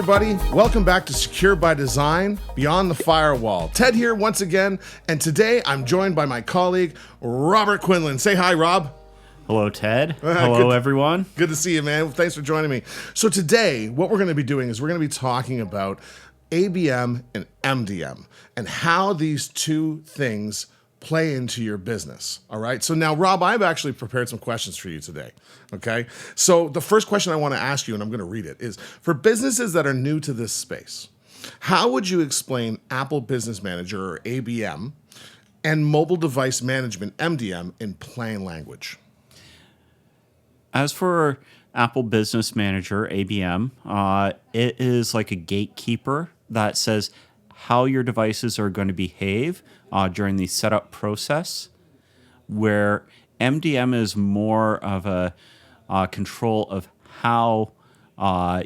everybody. Welcome back to Secure by Design, Beyond the Firewall. Ted here once again, and today I'm joined by my colleague, Robert Quinlan. Say hi, Rob. Hello, Ted. Hello, everyone. Good to see you, man. Thanks for joining me. So today, what we're going to be doing is we're going to be talking about ABM and MDM and how these two things play into your business. All right. So now, Rob, I've actually prepared some questions for you today. Okay. So the first question I want to ask you, and I'm going to read it, is for businesses that are new to this space, how would you explain Apple Business Manager or ABM and mobile device management MDM in plain language? As for Apple Business Manager, ABM, it is like a gatekeeper that says how your devices are going to behave during the setup process, where MDM is more of a control of how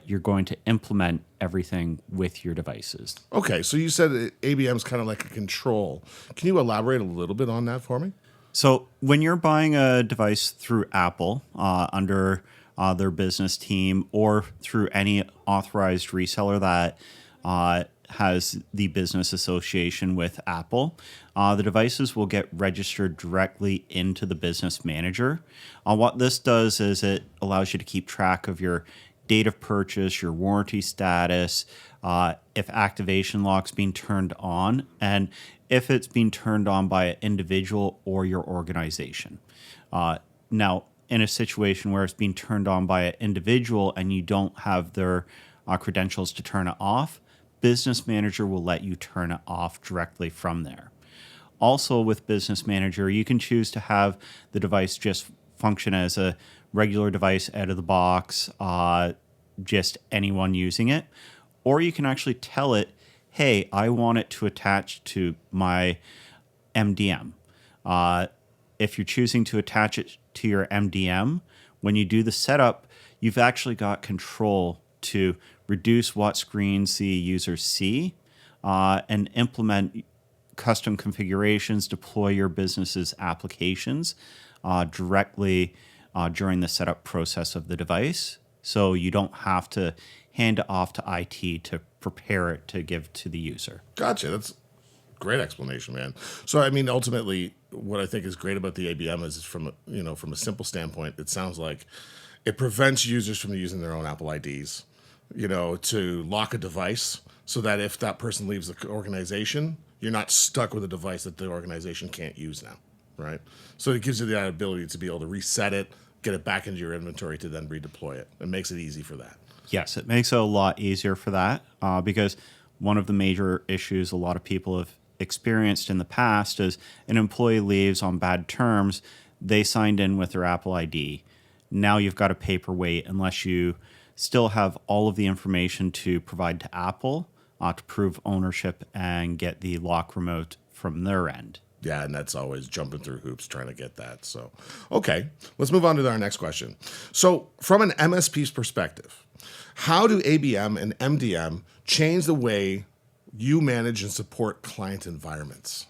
you're going to implement everything with your devices. Okay, so you said ABM is kind of like a control. Can you elaborate a little bit on that for me? So when you're buying a device through Apple under their business team or through any authorized reseller that has the business association with Apple, the devices will get registered directly into the business manager. What this does is it allows you to keep track of your date of purchase, your warranty status, if activation lock's being turned on, and if it's being turned on by an individual or your organization. Now, in a situation where it's being turned on by an individual and you don't have their credentials to turn it off, Business Manager will let you turn it off directly from there. Also with Business Manager, you can choose to have the device just function as a regular device out of the box, just anyone using it. Or you can actually tell it, hey, I want it to attach to my MDM. If you're choosing to attach it to your MDM, when you do the setup, you've actually got control to reduce what screens the users see and implement custom configurations, deploy your business's applications directly during the setup process of the device. So you don't have to hand it off to IT to prepare it to give to the user. Gotcha. That's a great explanation, man. So, I mean, ultimately, what I think is great about the ABM is from a simple standpoint, it sounds like it prevents users from using their own Apple IDs, to lock a device so that if that person leaves the organization, you're not stuck with a device that the organization can't use now, right? So it gives you the ability to be able to reset it, get it back into your inventory to then redeploy it. It makes it easy for that. Yes, it makes it a lot easier for that because one of the major issues a lot of people have experienced in the past is an employee leaves on bad terms. They signed in with their Apple ID. Now you've got a paperweight unless you still have all of the information to provide to Apple to prove ownership and get the lock remote from their end. Yeah, and that's always jumping through hoops trying to get that. So, okay, let's move on to our next question. So, from an MSP's perspective, how do ABM and MDM change the way you manage and support client environments?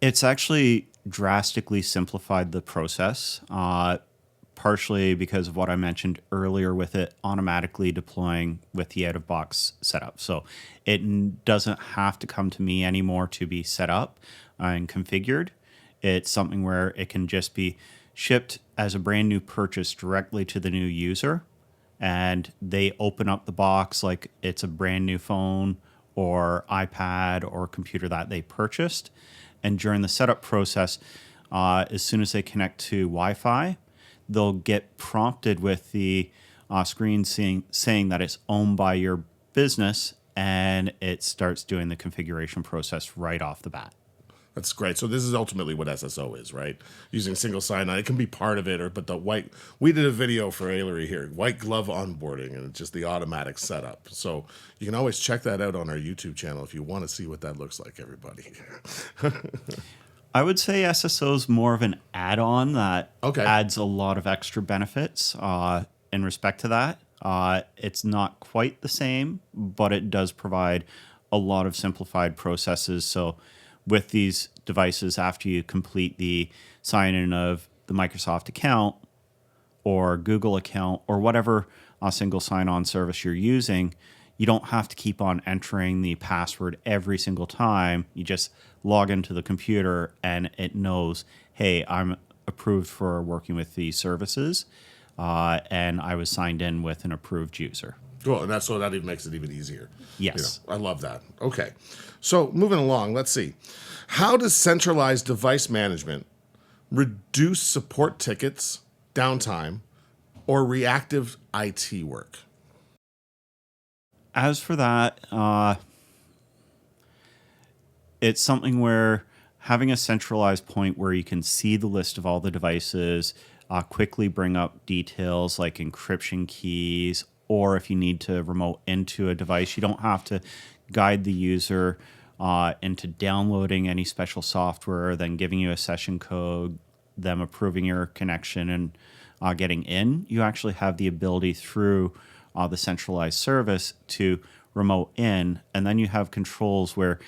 It's actually drastically simplified the process, partially because of what I mentioned earlier with it automatically deploying with the out-of-box setup. So it doesn't have to come to me anymore to be set up and configured. It's something where it can just be shipped as a brand new purchase directly to the new user, and they open up the box like it's a brand new phone or iPad or computer that they purchased. And during the setup process, as soon as they connect to Wi-Fi, they'll get prompted with the screen saying that it's owned by your business, and it starts doing the configuration process right off the bat. That's great. So this is ultimately what SSO is, right? Using single sign-on. It can be part of it, but we did a video for Alary here, white glove onboarding, and it's just the automatic setup. So you can always check that out on our YouTube channel if you want to see what that looks like, everybody. I would say SSO is more of an add-on that adds a lot of extra benefits in respect to that. It's not quite the same, but it does provide a lot of simplified processes. So with these devices, after you complete the sign-in of the Microsoft account or Google account or whatever single sign-on service you're using, you don't have to keep on entering the password every single time. You just log into the computer and it knows, hey, I'm approved for working with these services, and I was signed in with an approved user. Cool, and that even makes it even easier. Yes. I love that. Okay, so moving along, let's see. How does centralized device management reduce support tickets, downtime, or reactive IT work? As for that, it's something where having a centralized point where you can see the list of all the devices, quickly bring up details like encryption keys, or if you need to remote into a device, you don't have to guide the user into downloading any special software, then giving you a session code, them approving your connection and getting in. You actually have the ability through the centralized service to remote in, and then you have controls where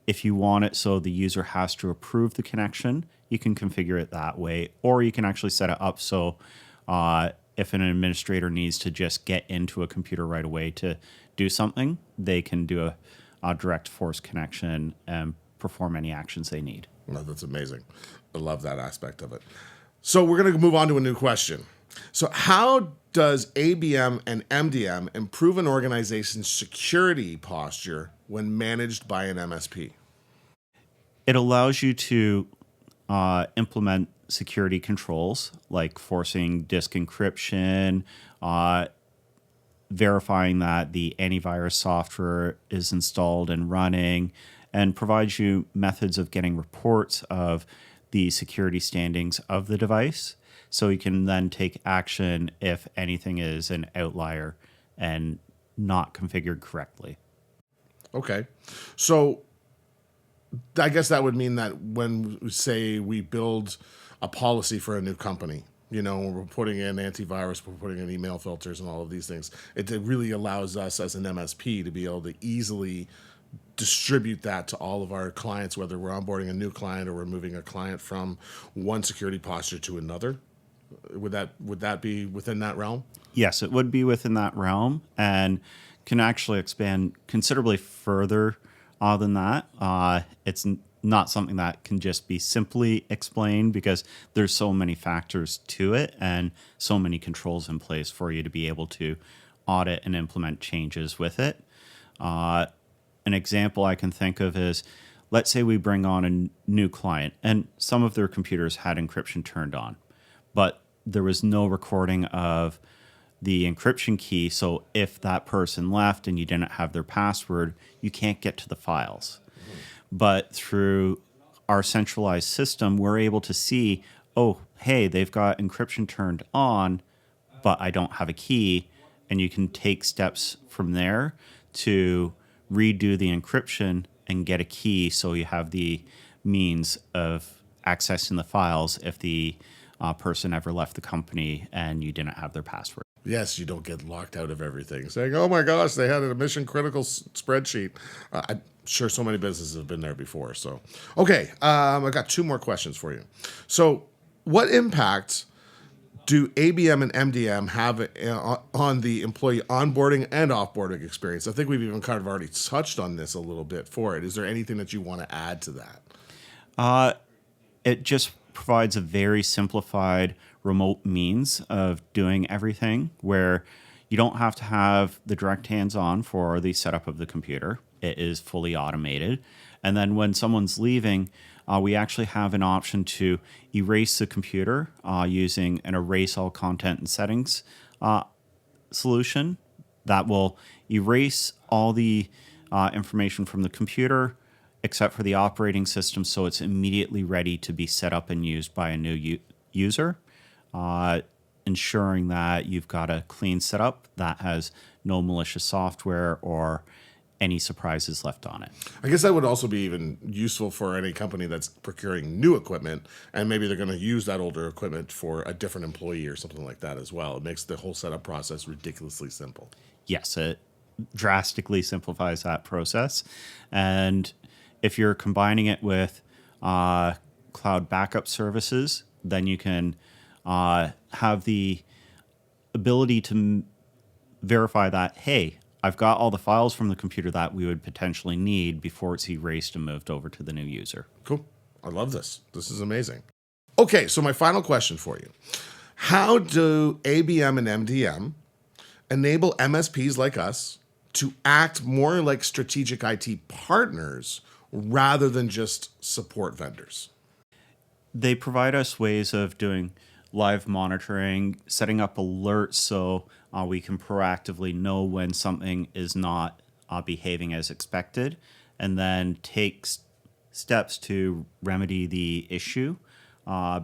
if you want it so the user has to approve the connection, you can configure it that way, or you can actually set it up so if an administrator needs to just get into a computer right away to do something, they can do a direct force connection and perform any actions they need. Oh, that's amazing. I love that aspect of it. So we're going to move on to a new question. So how does ABM and MDM improve an organization's security posture when managed by an MSP? It allows you to implement security controls like forcing disk encryption, verifying that the antivirus software is installed and running, and provides you methods of getting reports of the security standings of the device, so you can then take action if anything is an outlier and not configured correctly. Okay. So I guess that would mean that when, say, we build a policy for a new company, we're putting in antivirus, we're putting in email filters and all of these things, it really allows us as an MSP to be able to easily distribute that to all of our clients, whether we're onboarding a new client or we're moving a client from one security posture to another. Would that be within that realm? Yes, it would be within that realm and can actually expand considerably further than that. It's not something that can just be simply explained because there's so many factors to it and so many controls in place for you to be able to audit and implement changes with it. An example I can think of is, let's say we bring on a new client and some of their computers had encryption turned on, but there was no recording of the encryption key. So if that person left and you didn't have their password, you can't get to the files. But through our centralized system, we're able to see, oh, hey, they've got encryption turned on, but I don't have a key. And you can take steps from there to redo the encryption and get a key so you have the means of accessing the files if the person ever left the company and you didn't have their password. Yes, you don't get locked out of everything. Saying, oh my gosh, they had a mission critical spreadsheet. I'm sure so many businesses have been there before. So, okay, I got two more questions for you. So, what impact do ABM and MDM have on the employee onboarding and offboarding experience? I think we've even kind of already touched on this a little bit for it. Is there anything that you want to add to that? It just provides a very simplified remote means of doing everything where you don't have to have the direct hands-on for the setup of the computer. It is fully automated. And then when someone's leaving, we actually have an option to erase the computer using an erase all content and settings solution that will erase all the information from the computer except for the operating system, so it's immediately ready to be set up and used by a new user, ensuring that you've got a clean setup that has no malicious software or any surprises left on it. I guess that would also be even useful for any company that's procuring new equipment, and maybe they're going to use that older equipment for a different employee or something like that as well. It makes the whole setup process ridiculously simple. Yes, it drastically simplifies that process. And if you're combining it with cloud backup services, then you can have the ability to verify that, hey, I've got all the files from the computer that we would potentially need before it's erased and moved over to the new user. Cool. I love this. This is amazing. Okay, so my final question for you. How do ABM and MDM enable MSPs like us to act more like strategic IT partners rather than just support vendors? They provide us ways of doing live monitoring, setting up alerts so we can proactively know when something is not behaving as expected, and then take steps to remedy the issue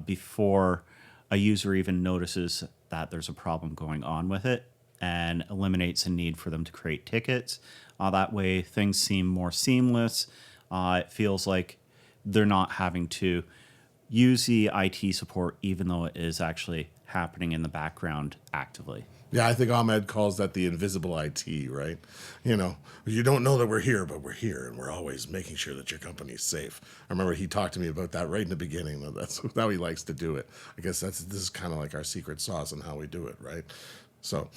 before a user even notices that there's a problem going on with it, and eliminates the need for them to create tickets. That way things seem more seamless. It feels like they're not having to use the IT support even though it is actually happening in the background actively. Yeah, I think Ahmed calls that the invisible IT, right? You know, you don't know that we're here, but we're here, and we're always making sure that your company is safe. I remember he talked to me about that right in the beginning. That's how he likes to do it. I guess this is kind of like our secret sauce and how we do it, right? So,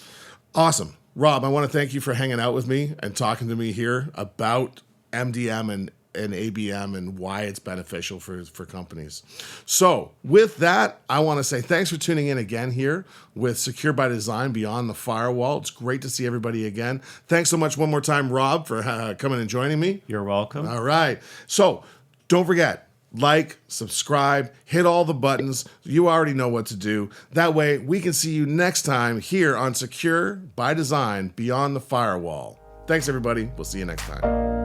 awesome. Rob, I want to thank you for hanging out with me and talking to me here about MDM and ABM and why it's beneficial for companies. So with that, I want to say thanks for tuning in again here with Secure by Design Beyond the Firewall. It's great to see everybody again. Thanks so much one more time, Rob, for coming and joining me. You're welcome. All right. So don't forget, like, subscribe, hit all the buttons. You already know what to do. That way we can see you next time here on Secure by Design Beyond the Firewall. Thanks, everybody. We'll see you next time.